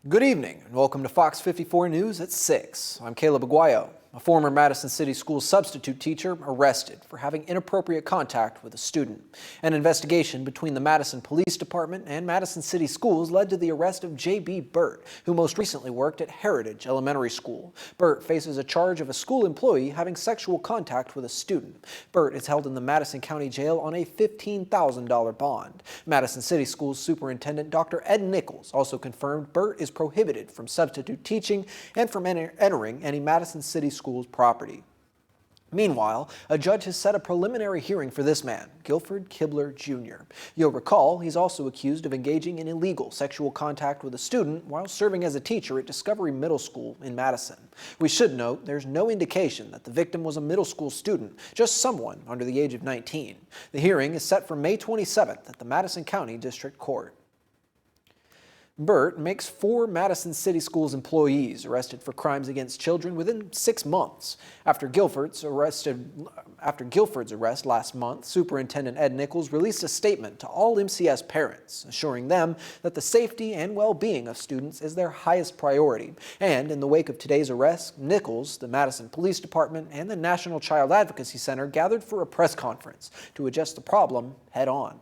Good evening and welcome to Fox 54 News at 6. I'm Caleb Aguayo. A former Madison City Schools substitute teacher arrested for having inappropriate contact with a student. An investigation between the Madison Police Department and Madison City Schools led to the arrest of J.B. Burt, who most recently worked at Heritage Elementary School. Burt faces a charge of a school employee having sexual contact with a student. Burt is held in the Madison County Jail on a $15,000 bond. Madison City Schools Superintendent Dr. Ed Nichols also confirmed Burt is prohibited from substitute teaching and from entering any Madison City Schools property. Meanwhile, a judge has set a preliminary hearing for this man, Guilford Kibler Jr. You'll recall he's also accused of engaging in illegal sexual contact with a student while serving as a teacher at Discovery Middle School in Madison. We should note there's no indication that the victim was a middle school student, just someone under the age of 19. The hearing is set for May 27th at the Madison County District Court. Burt makes 4 Madison City Schools employees arrested for crimes against children within 6 months. After Guilford's arrest last month, Superintendent Ed Nichols released a statement to all MCS parents, assuring them that the safety and well-being of students is their highest priority. And in the wake of today's arrest, Nichols, the Madison Police Department, and the National Child Advocacy Center gathered for a press conference to address the problem head on.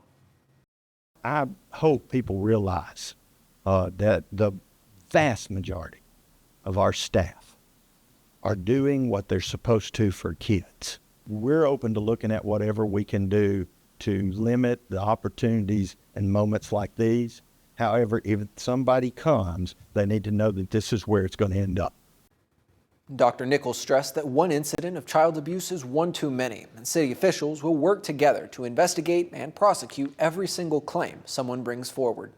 I hope people realize that the vast majority of our staff are doing what they're supposed to for kids. We're open to looking at whatever we can do to limit the opportunities and moments like these. However, if somebody comes, they need to know that this is where it's going to end up. Dr. Nichols stressed that one incident of child abuse is one too many, and city officials will work together to investigate and prosecute every single claim someone brings forward.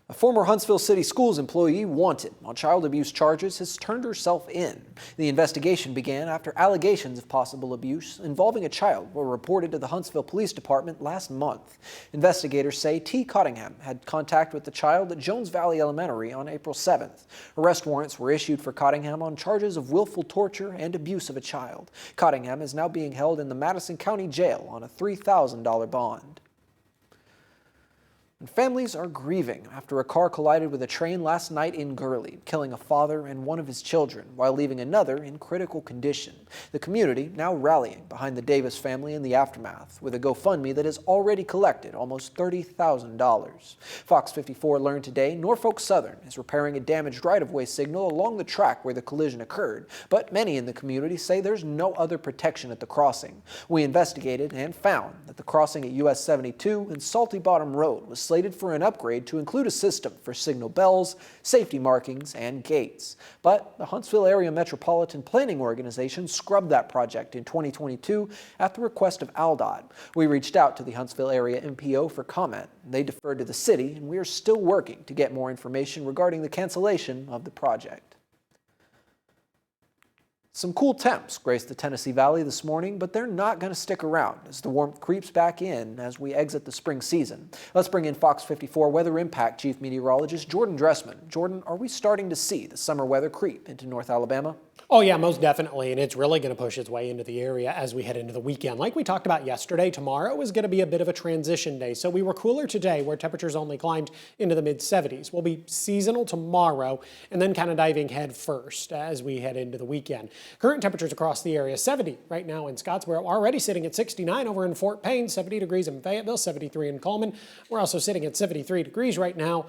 A former Huntsville City Schools employee wanted on child abuse charges has turned herself in. The investigation began after allegations of possible abuse involving a child were reported to the Huntsville Police Department last month. Investigators say T. Cottingham had contact with the child at Jones Valley Elementary on April 7th. Arrest warrants were issued for Cottingham on charges of willful torture and abuse of a child. Cottingham is now being held in the Madison County Jail on a $3,000 bond. And families are grieving after a car collided with a train last night in Gurley, killing a father and one of his children while leaving another in critical condition. The community now rallying behind the Davis family in the aftermath with a GoFundMe that has already collected almost $30,000. Fox 54 learned today Norfolk Southern is repairing a damaged right-of-way signal along the track where the collision occurred, but many in the community say there's no other protection at the crossing. We investigated and found that the crossing at US 72 and Salty Bottom Road was slated for an upgrade to include a system for signal bells, safety markings, and gates. But the Huntsville Area Metropolitan Planning Organization scrubbed that project in 2022 at the request of ALDOT. We reached out to the Huntsville Area MPO for comment. They deferred to the city, and we are still working to get more information regarding the cancellation of the project. Some cool temps graced the Tennessee Valley this morning, but they're not going to stick around as the warmth creeps back in as we exit the spring season. Let's bring in Fox 54 Weather Impact Chief Meteorologist Jordan Dressman. Jordan, are we starting to see the summer weather creep into North Alabama? Oh yeah, most definitely, and it's really going to push its way into the area as we head into the weekend. Like we talked about yesterday, tomorrow is going to be a bit of a transition day. So we were cooler today where temperatures only climbed into the mid-70s. We'll be seasonal tomorrow and then kind of diving head first as we head into the weekend. Current temperatures across the area, 70 right now in Scottsboro, already sitting at 69 over in Fort Payne, 70 degrees in Fayetteville, 73 in Coleman. We're also sitting at 73 degrees right now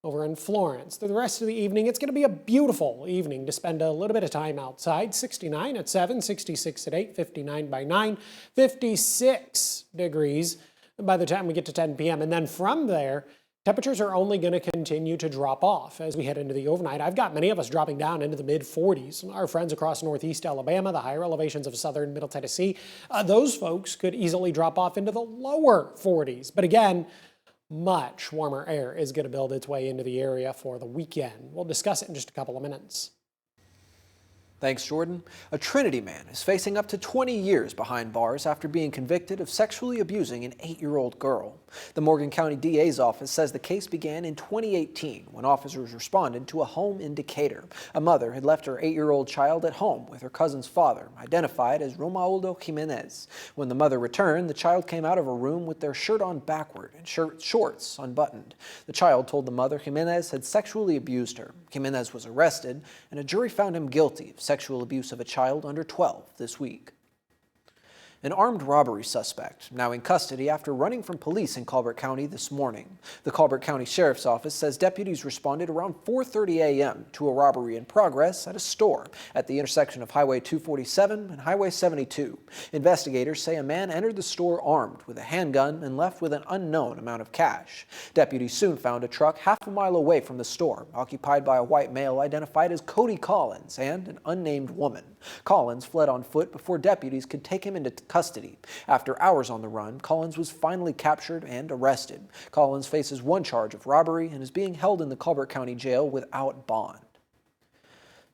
over in Florence. Through the rest of the evening, it's going to be a beautiful evening to spend a little bit of time outside. 69 at 7, 66 at 8, 59 by 9, 56 degrees by the time we get to 10 p.m. And then from there, temperatures are only going to continue to drop off as we head into the overnight. I've got many of us dropping down into the mid-40s. Our friends across northeast Alabama, the higher elevations of southern Middle Tennessee, those folks could easily drop off into the lower 40s. But again, much warmer air is going to build its way into the area for the weekend. We'll discuss it in just a couple of minutes. Thanks, Jordan. A Trinity man is facing up to 20 years behind bars after being convicted of sexually abusing an 8-year-old girl. The Morgan County DA's office says the case began in 2018 when officers responded to a home in Decatur. A mother had left her 8-year-old child at home with her cousin's father, identified as Romualdo Jimenez. When the mother returned, the child came out of a room with their shirt on backward and shorts unbuttoned. The child told the mother Jimenez had sexually abused her. Jimenez was arrested, and a jury found him guilty of sexual abuse of a child under 12 this week. An armed robbery suspect, now in custody after running from police in Colbert County this morning. The Colbert County Sheriff's Office says deputies responded around 4:30 a.m. to a robbery in progress at a store at the intersection of Highway 247 and Highway 72. Investigators say a man entered the store armed with a handgun and left with an unknown amount of cash. Deputies soon found a truck half a mile away from the store, occupied by a white male identified as Cody Collins and an unnamed woman. Collins fled on foot before deputies could take him into custody. After hours on the run, Collins was finally captured and arrested. Collins faces one charge of robbery and is being held in the Colbert County Jail without bond.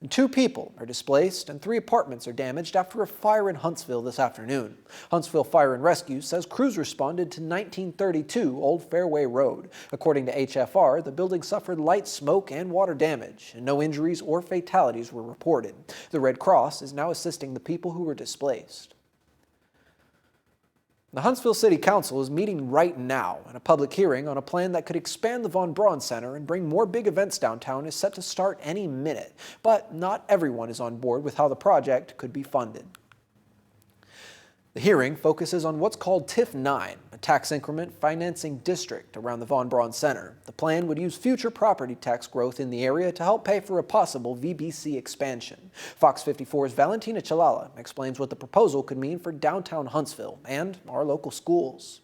And 2 people are displaced and 3 apartments are damaged after a fire in Huntsville this afternoon. Huntsville Fire and Rescue says crews responded to 1932 Old Fairway Road. According to HFR, the building suffered light smoke and water damage, and no injuries or fatalities were reported. The Red Cross is now assisting the people who were displaced. The Huntsville City Council is meeting right now, and a public hearing on a plan that could expand the Von Braun Center and bring more big events downtown is set to start any minute. But not everyone is on board with how the project could be funded. The hearing focuses on what's called TIF 9, a tax increment financing district around the Von Braun Center. The plan would use future property tax growth in the area to help pay for a possible VBC expansion. Fox 54's Valentina Chalala explains what the proposal could mean for downtown Huntsville and our local schools.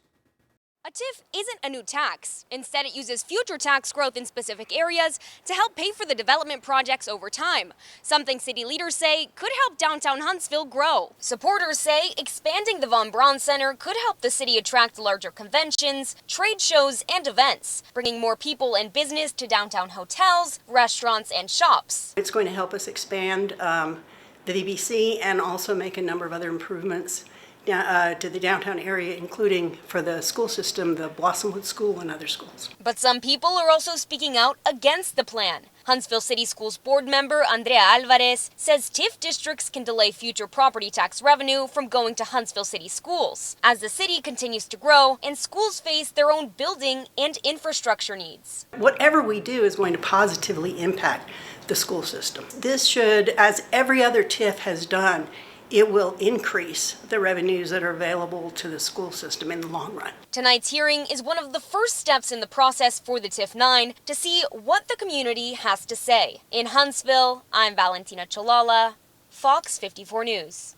A TIF isn't a new tax. Instead, it uses future tax growth in specific areas to help pay for the development projects over time, something city leaders say could help downtown Huntsville grow. Supporters say expanding the Von Braun Center could help the city attract larger conventions, trade shows, and events, bringing more people and business to downtown hotels, restaurants, and shops. It's going to help us expand the VBC and also make a number of other improvements to the downtown area, including for the school system, the Blossomwood School and other schools. But some people are also speaking out against the plan. Huntsville City Schools board member Andrea Alvarez says TIF districts can delay future property tax revenue from going to Huntsville City Schools as the city continues to grow and schools face their own building and infrastructure needs. Whatever we do is going to positively impact the school system. This should, as every other TIF has done, it will increase the revenues that are available to the school system in the long run. Tonight's hearing is one of the first steps in the process for the TIF 9 to see what the community has to say. In Huntsville, I'm Valentina Chalala, Fox 54 News.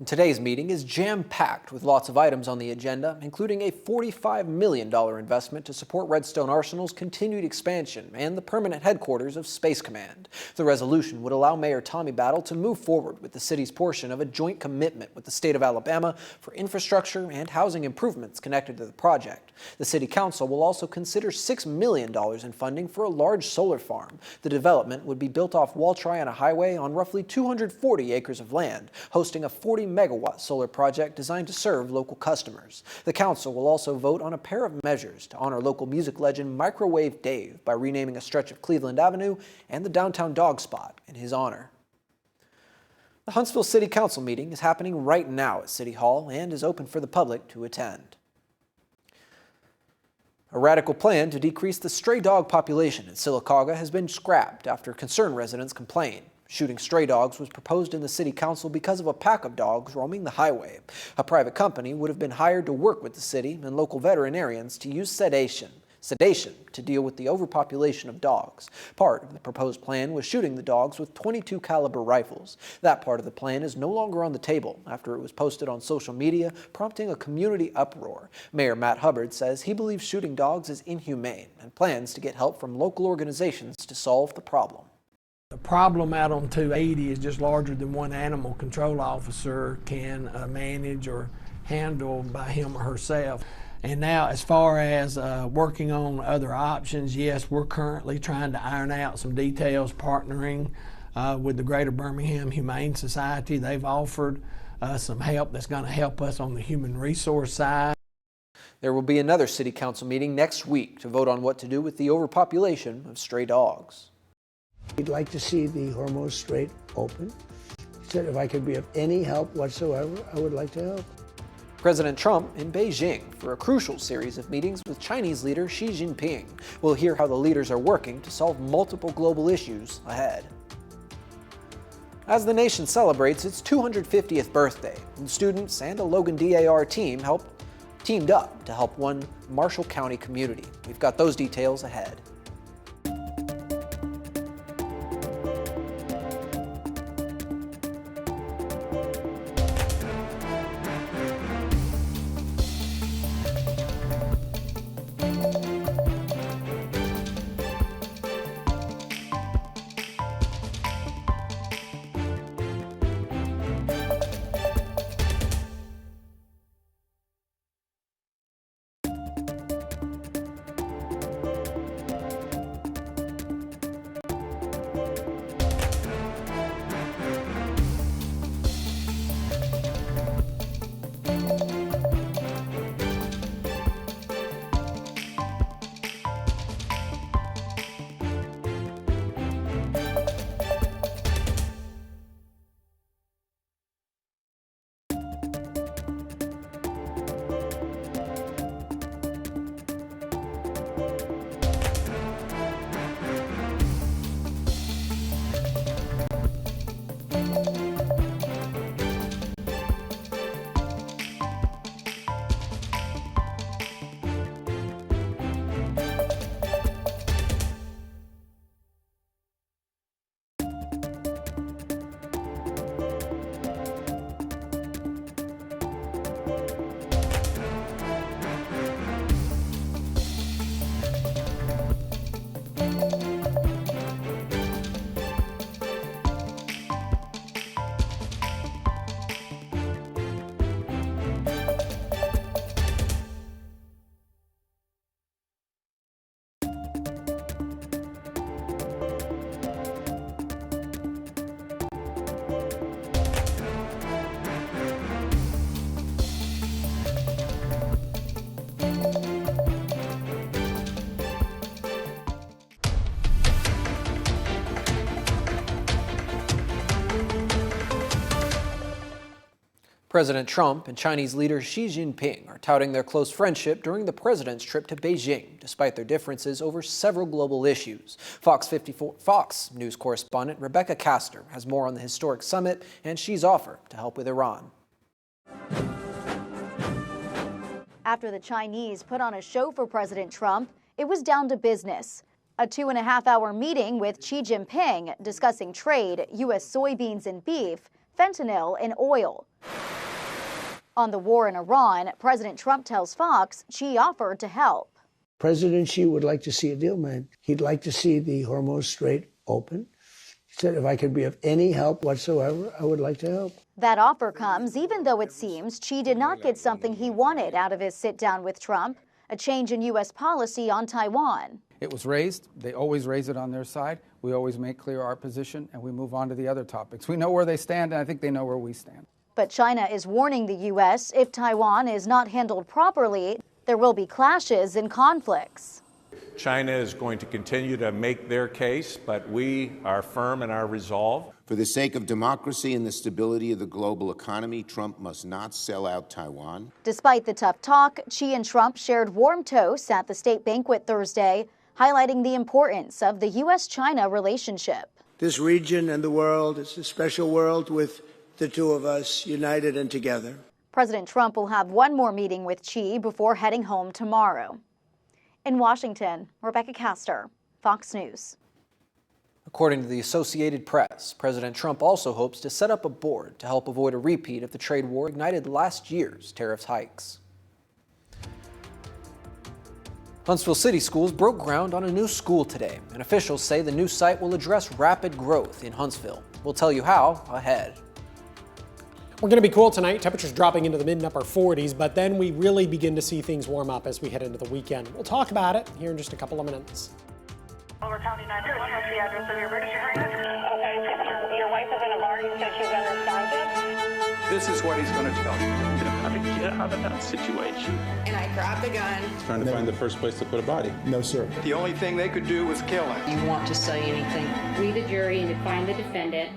Today's meeting is jam-packed with lots of items on the agenda, including a $45 million investment to support Redstone Arsenal's continued expansion and the permanent headquarters of Space Command. The resolution would allow Mayor Tommy Battle to move forward with the city's portion of a joint commitment with the state of Alabama for infrastructure and housing improvements connected to the project. The City Council will also consider $6 million in funding for a large solar farm. The development would be built off Wall Triana Highway on roughly 240 acres of land, hosting a 40-megawatt solar project designed to serve local customers. The council will also vote on a pair of measures to honor local music legend Microwave Dave by renaming a stretch of Cleveland Avenue and the downtown dog spot in his honor. The Huntsville City Council meeting is happening right now at City Hall and is open for the public to attend. A radical plan to decrease the stray dog population in Sylacauga has been scrapped after concerned residents complained. Shooting stray dogs was proposed in the city council because of a pack of dogs roaming the highway. A private company would have been hired to work with the city and local veterinarians to use sedation to deal with the overpopulation of dogs. Part of the proposed plan was shooting the dogs with .22 caliber rifles. That part of the plan is no longer on the table after it was posted on social media, prompting a community uproar. Mayor Matt Hubbard says he believes shooting dogs is inhumane and plans to get help from local organizations to solve the problem. The problem out on 280 is just larger than one animal control officer can manage or handle by him or herself. And now as far as working on other options, yes, we're currently trying to iron out some details, partnering with the Greater Birmingham Humane Society. They've offered some help that's going to help us on the human resource side. There will be another city council meeting next week to vote on what to do with the overpopulation of stray dogs. We'd like to see the hormone strait open. He said if I could be of any help whatsoever, I would like to help. President Trump in Beijing for a crucial series of meetings with Chinese leader Xi Jinping. We'll hear how the leaders are working to solve multiple global issues ahead. As the nation celebrates its 250th birthday, students and a Logan DAR team teamed up to help one Marshall County community. We've got those details ahead. President Trump and Chinese leader Xi Jinping are touting their close friendship during the president's trip to Beijing, despite their differences over several global issues. Fox News correspondent Rebecca Castor has more on the historic summit and Xi's offer to help with Iran. After the Chinese put on a show for President Trump, it was down to business. A 2.5-hour meeting with Xi Jinping discussing trade, U.S. soybeans and beef, fentanyl and oil. On the war in Iran, President Trump tells Fox Xi offered to help. President Xi would like to see a deal made. He'd like to see the Hormuz Strait open. He said if I could be of any help whatsoever, I would like to help. That offer comes even though it seems Xi did not get something he wanted out of his sit-down with Trump, a change in U.S. policy on Taiwan. It was raised. They always raise it on their side. We always make clear our position, and we move on to the other topics. We know where they stand, and I think they know where we stand. But China is warning the U.S. if Taiwan is not handled properly, there will be clashes and conflicts. China is going to continue to make their case, but we are firm in our resolve. For the sake of democracy and the stability of the global economy, Trump must not sell out Taiwan. Despite the tough talk, Xi and Trump shared warm toasts at the state banquet Thursday, highlighting the importance of the U.S.-China relationship. This region and the world is a special world with the two of us united and together. President Trump will have one more meeting with Xi before heading home tomorrow. In Washington, Rebecca Castor, Fox News. According to the Associated Press, President Trump also hopes to set up a board to help avoid a repeat of the trade war ignited last year's tariff hikes. Huntsville City Schools broke ground on a new school today, and officials say the new site will address rapid growth in Huntsville. We'll tell you how ahead. We're going to be cool tonight, temperatures dropping into the mid and upper 40s, but then we really begin to see things warm up as we head into the weekend. We'll talk about it here in just a couple of minutes. Lower County 911, what's the address of your emergency room? Okay, your wife is in a bar, you said she's unresponsive? This is what he's going to tell you. How to get out of that situation. And I grabbed the gun. Trying to find the first place to put a body. No, sir. The only thing they could do was kill him. You want to say anything? We, the jury, and to find the defendant.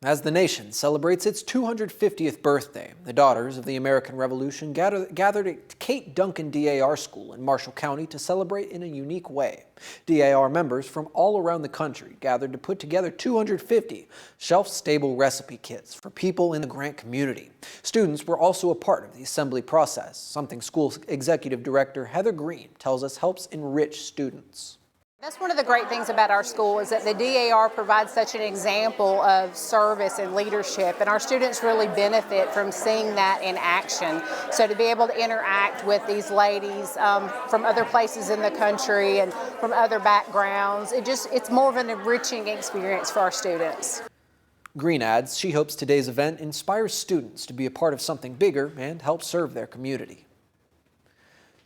As the nation celebrates its 250th birthday, the Daughters of the American Revolution gathered at Kate Duncan DAR School in Marshall County to celebrate in a unique way. DAR members from all around the country gathered to put together 250 shelf-stable recipe kits for people in the Grant community. Students were also a part of the assembly process, something school executive director Heather Green tells us helps enrich students. That's one of the great things about our school is that the DAR provides such an example of service and leadership, and our students really benefit from seeing that in action. So to be able to interact with these ladies from other places in the country and from other backgrounds, it's more of an enriching experience for our students. Green adds she hopes today's event inspires students to be a part of something bigger and help serve their community.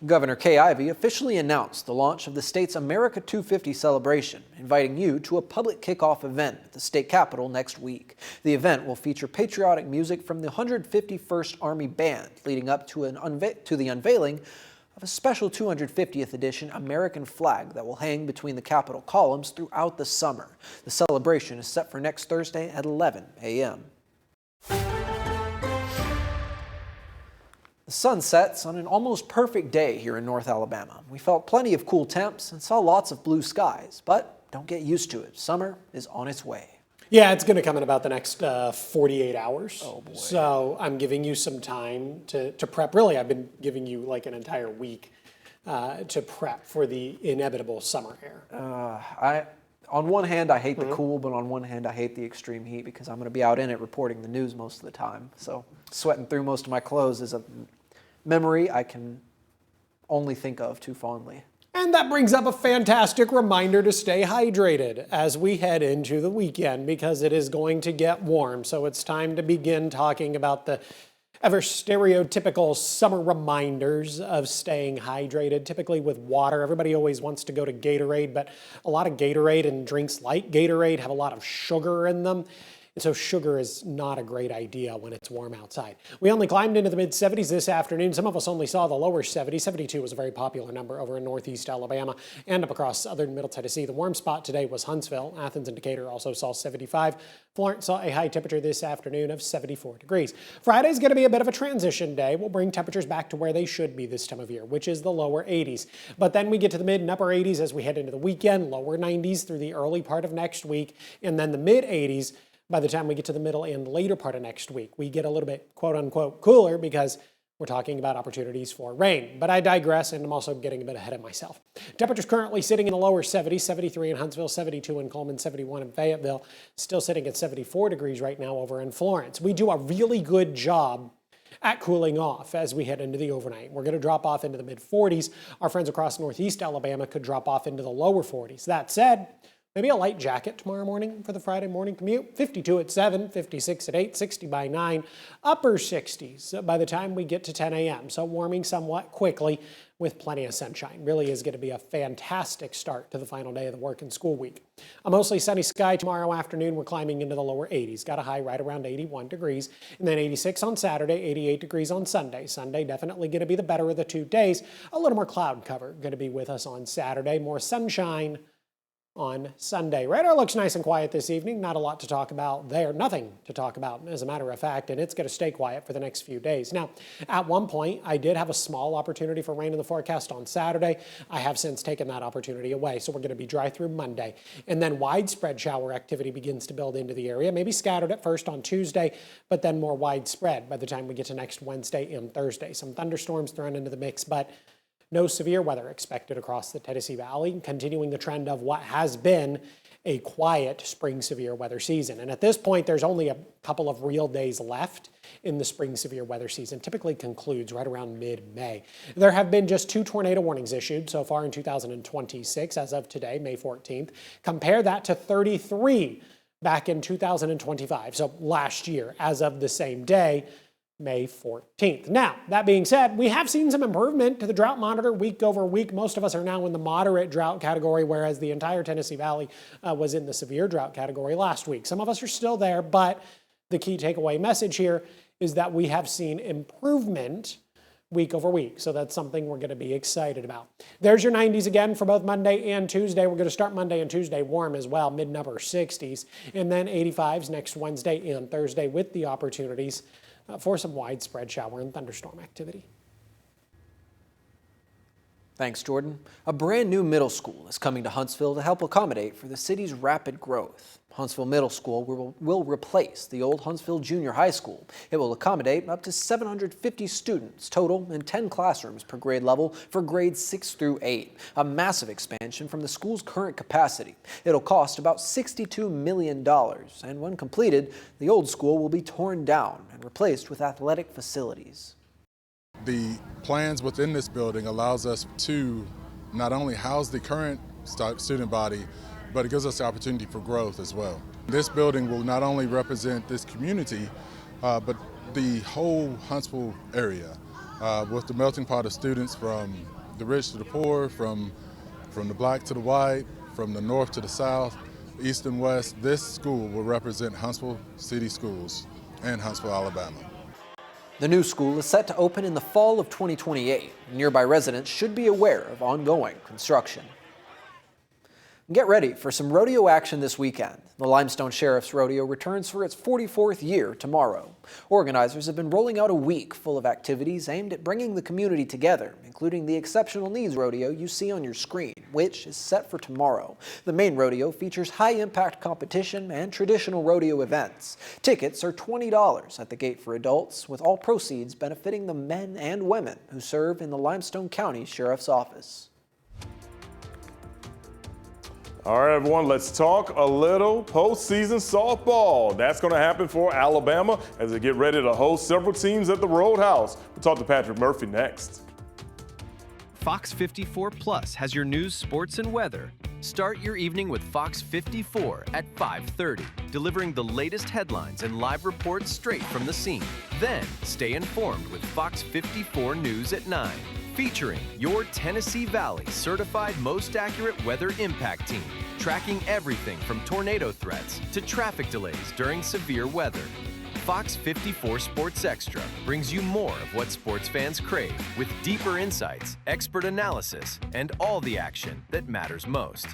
Governor Kay Ivey officially announced the launch of the state's America 250 celebration, inviting you to a public kickoff event at the state capitol next week. The event will feature patriotic music from the 151st Army Band, leading up to the unveiling of a special 250th edition American flag that will hang between the Capitol columns throughout the summer. The celebration is set for next Thursday at 11 a.m. The sun sets on an almost perfect day here in North Alabama. We felt plenty of cool temps and saw lots of blue skies, but don't get used to it. Summer is on its way. Yeah, it's going to come in about the next 48 hours. Oh boy. So I'm giving you some time to prep. Really, I've been giving you like an entire week to prep for the inevitable summer air. On one hand, I hate the cool, but on one hand, I hate the extreme heat because I'm going to be out in it reporting the news most of the time. So sweating through most of my clothes is a memory I can only think of too fondly. And that brings up a fantastic reminder to stay hydrated as we head into the weekend because it is going to get warm. So it's time to begin talking about the ever stereotypical summer reminders of staying hydrated, typically with water. Everybody always wants to go to Gatorade, but a lot of Gatorade and drinks like Gatorade have a lot of sugar in them. And so sugar is not a great idea when it's warm outside. We only climbed into the mid-70s this afternoon. Some of us only saw the lower 70s. 72 was a very popular number over in northeast Alabama and up across southern Middle Tennessee. The warm spot today was Huntsville. Athens and Decatur also saw 75. Florence saw a high temperature this afternoon of 74 degrees. Friday's going to be a bit of a transition day. We'll bring temperatures back to where they should be this time of year, which is the lower 80s. But then we get to the mid and upper 80s as we head into the weekend, lower 90s through the early part of next week, and then the mid 80s by the time we get to the middle and later part of next week. We get a little bit quote unquote cooler because we're talking about opportunities for rain. But I digress, and I'm also getting a bit ahead of myself. Temperatures currently sitting in the lower 70s, 73 in Huntsville, 72 in Coleman, 71 in Fayetteville, still sitting at 74 degrees right now over in Florence. We do a really good job at cooling off as we head into the overnight. We're going to drop off into the mid-40s. Our friends across northeast Alabama could drop off into the lower 40s. That said, maybe a light jacket tomorrow morning for the Friday morning commute. 52 at 7, 56 at 8, 60 by 9, upper 60s by the time we get to 10 a.m. So warming somewhat quickly with plenty of sunshine. Really is going to be a fantastic start to the final day of the work and school week. A mostly sunny sky tomorrow afternoon. We're climbing into the lower 80s. Got a high right around 81 degrees. And then 86 on Saturday, 88 degrees on Sunday. Sunday definitely going to be the better of the 2 days. A little more cloud cover going to be with us on Saturday. More sunshine on Sunday. Radar looks nice and quiet this evening. Not a lot to talk about there. Nothing to talk about, as a matter of fact, and it's going to stay quiet for the next few days. Now, at one point, I did have a small opportunity for rain in the forecast on Saturday. I have since taken that opportunity away, so we're going to be dry through Monday. And then widespread shower activity begins to build into the area, maybe scattered at first on Tuesday, but then more widespread by the time we get to next Wednesday and Thursday. Some thunderstorms thrown into the mix, but no severe weather expected across the Tennessee Valley, continuing the trend of what has been a quiet spring severe weather season. And at this point, there's only a couple of real days left in the spring severe weather season. Typically concludes right around mid-May. There have been just 2 tornado warnings issued so far in 2026 as of today, May 14th. Compare that to 33 back in 2025, so last year, as of the same day, May 14th. Now, that being said, we have seen some improvement to the drought monitor week over week. Most of us are now in the moderate drought category, whereas the entire Tennessee Valley was in the severe drought category last week. Some of us are still there, but the key takeaway message here is that we have seen improvement week over week. So that's something we're going to be excited about. There's your 90s again for both Monday and Tuesday. We're going to start Monday and Tuesday warm as well, mid-number 60s, and then 85s next Wednesday and Thursday with the opportunities for some widespread shower and thunderstorm activity. Thanks, Jordan. A brand new middle school is coming to Huntsville to help accommodate for the city's rapid growth. Huntsville Middle School will replace the old Huntsville Junior High School. It will accommodate up to 750 students total and 10 classrooms per grade level for grades 6 through 8, a massive expansion from the school's current capacity. It'll cost about $62 million, and when completed, the old school will be torn down and replaced with athletic facilities. The plans within this building allows us to not only house the current student body, but it gives us the opportunity for growth as well. This building will not only represent this community, but the whole Huntsville area, with the melting pot of students from the rich to the poor, from the black to the white, from the north to the south, east and west. This school will represent Huntsville City Schools and Huntsville, Alabama. The new school is set to open in the fall of 2028. Nearby residents should be aware of ongoing construction. Get ready for some rodeo action this weekend. The Limestone Sheriff's Rodeo returns for its 44th year tomorrow. Organizers have been rolling out a week full of activities aimed at bringing the community together, including the Exceptional Needs Rodeo you see on your screen, which is set for tomorrow. The main rodeo features high-impact competition and traditional rodeo events. Tickets are $20 at the gate for adults, with all proceeds benefiting the men and women who serve in the Limestone County Sheriff's Office. All right, everyone, let's talk a little postseason softball. That's going to happen for Alabama as they get ready to host several teams at the Roadhouse. We'll talk to Patrick Murphy next. Fox 54 Plus has your news, sports, and weather. Start your evening with Fox 54 at 5:30, delivering the latest headlines and live reports straight from the scene. Then stay informed with Fox 54 News at 9. Featuring your Tennessee Valley certified most accurate weather impact team, tracking everything from tornado threats to traffic delays during severe weather. Fox 54 Sports Extra brings you more of what sports fans crave, with deeper insights, expert analysis, and all the action that matters most.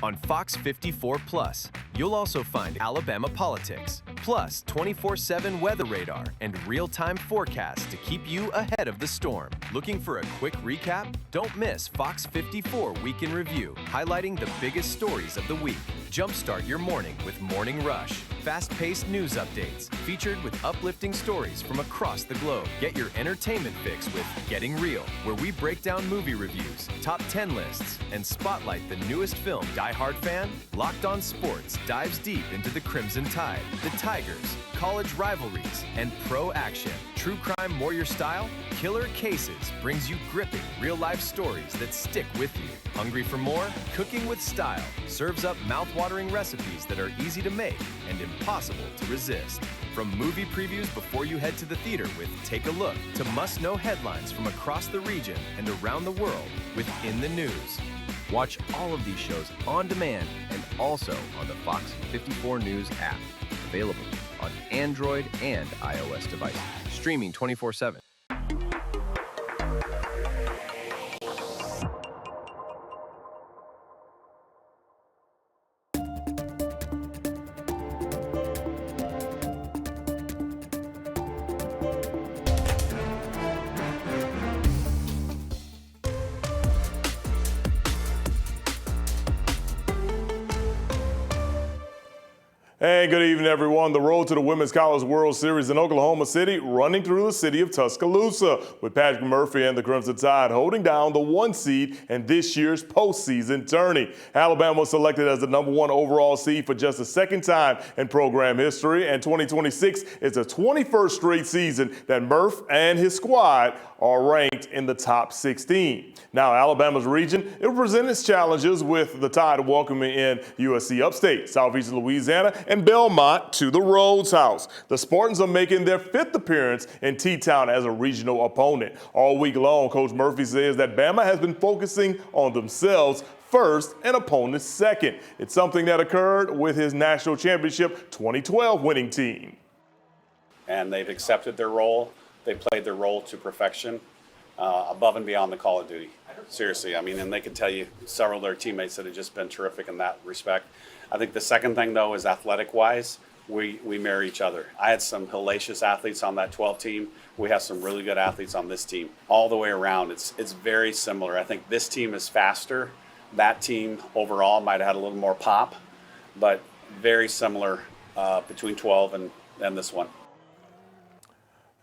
On Fox 54 Plus, you'll also find Alabama politics, plus 24/7 weather radar and real-time forecasts to keep you ahead of the storm. Looking for a quick recap? Don't miss Fox 54 Week in Review, highlighting the biggest stories of the week. Jumpstart your morning with Morning Rush. Fast-paced news updates featured with uplifting stories from across the globe. Get your entertainment fix with Getting Real, where we break down movie reviews, top 10 lists, and spotlight the newest film. Die Hard fan? Locked On Sports dives deep into the Crimson Tide, the Tigers, college rivalries, and pro action. True crime warrior style? Killer Cases brings you gripping real-life stories that stick with you. Hungry for more? Cooking with Style serves up mouth-watering recipes that are easy to make and impossible to resist. From movie previews before you head to the theater with Take a Look to must-know headlines from across the region and around the world with In the News. Watch all of these shows on demand and also on the Fox 54 News app. Available on Android and iOS devices. Streaming 24/7. Hey, good evening, everyone. The road to the Women's College World Series in Oklahoma City running through the city of Tuscaloosa, with Patrick Murphy and the Crimson Tide holding down the 1 seed in this year's postseason tourney. Alabama was selected as the #1 overall seed for just the second time in program history, and 2026 is the 21st straight season that Murph and his squad are ranked in the top 16. Now, Alabama's region, it will present its challenges, with the Tide welcoming in USC Upstate, Southeast Louisiana, and Belmont to the Rhodes House. The Spartans are making their 5th appearance in T-Town as a regional opponent. All week long, Coach Murphy says that Bama has been focusing on themselves first and opponents second. It's something that occurred with his national championship 2012 winning team. And they've accepted their role. They played their role to perfection, above and beyond the call of duty. Seriously, I mean, and they can tell you several of their teammates that have just been terrific in that respect. I think the second thing, though, is athletic-wise, we mirror each other. I had some hellacious athletes on that 12 team. We have some really good athletes on this team. All the way around, it's very similar. I think this team is faster. That team overall might have had a little more pop, but very similar between 12 and this one.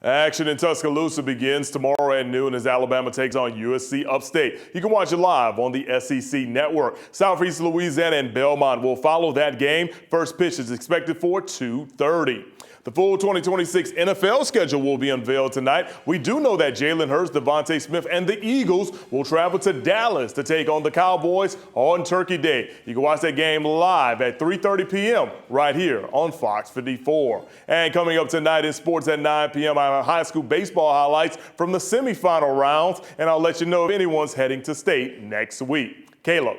Action in Tuscaloosa begins tomorrow at noon as Alabama takes on USC Upstate. You can watch it live on the SEC Network. Southeast Louisiana and Belmont will follow that game. First pitch is expected for 2:30. The full 2026 NFL schedule will be unveiled tonight. We do know that Jalen Hurts, Devontae Smith, and the Eagles will travel to Dallas to take on the Cowboys on Turkey Day. You can watch that game live at 3:30 p.m. right here on Fox 54. And coming up tonight in sports at 9 p.m., I have high school baseball highlights from the semifinal rounds, and I'll let you know if anyone's heading to state next week. Caleb.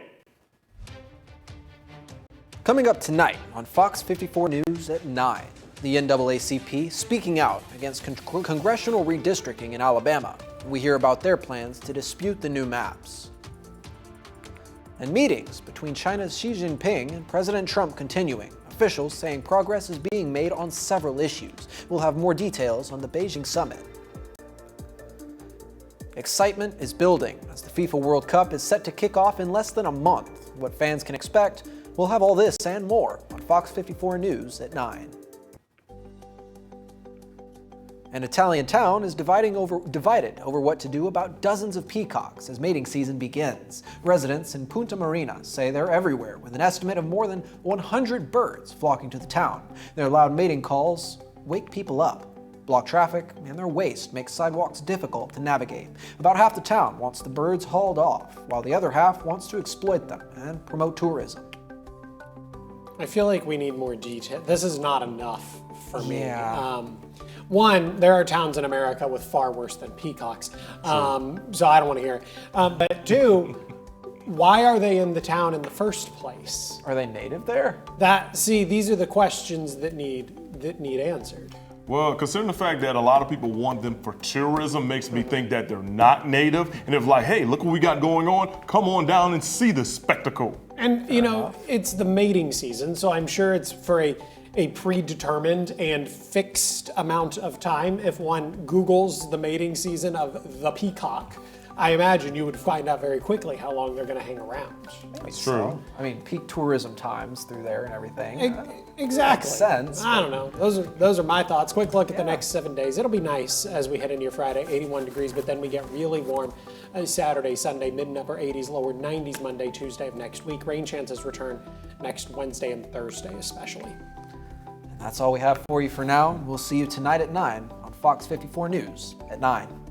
Coming up tonight on Fox 54 News at 9. The NAACP speaking out against congressional redistricting in Alabama. We hear about their plans to dispute the new maps. And meetings between China's Xi Jinping and President Trump continuing. Officials saying progress is being made on several issues. We'll have more details on the Beijing summit. Excitement is building as the FIFA World Cup is set to kick off in less than a month. What fans can expect, we'll have all this and more on Fox 54 News at 9. An Italian town is divided over what to do about dozens of peacocks as mating season begins. Residents in Punta Marina say they're everywhere, with an estimate of more than 100 birds flocking to the town. Their loud mating calls wake people up, block traffic, and their waste makes sidewalks difficult to navigate. About half the town wants the birds hauled off, while the other half wants to exploit them and promote tourism. I feel like we need more detail. This is not enough for me. Yeah. One, there are towns in America with far worse than peacocks, so I don't want to hear it. But two, why are they in the town in the first place? Are they native there? These are the questions that need answered. Well, considering the fact that a lot of people want them for tourism makes me think that they're not native. And if like, hey, look what we got going on, come on down and see the spectacle. And, it's the mating season, so I'm sure it's for a predetermined and fixed amount of time. If one Googles the mating season of the peacock, I imagine you would find out very quickly how long they're going to hang around. That's true. I mean, peak tourism times through there and everything. Exactly. Makes sense. I don't know. Those are my thoughts. Quick look at the next 7 days. It'll be nice as we head into your Friday, 81 degrees, but then we get really warm Saturday, Sunday, mid and upper 80s, lower 90s Monday, Tuesday of next week. Rain chances return next Wednesday and Thursday especially. And that's all we have for you for now. We'll see you tonight at 9 on Fox 54 News at 9.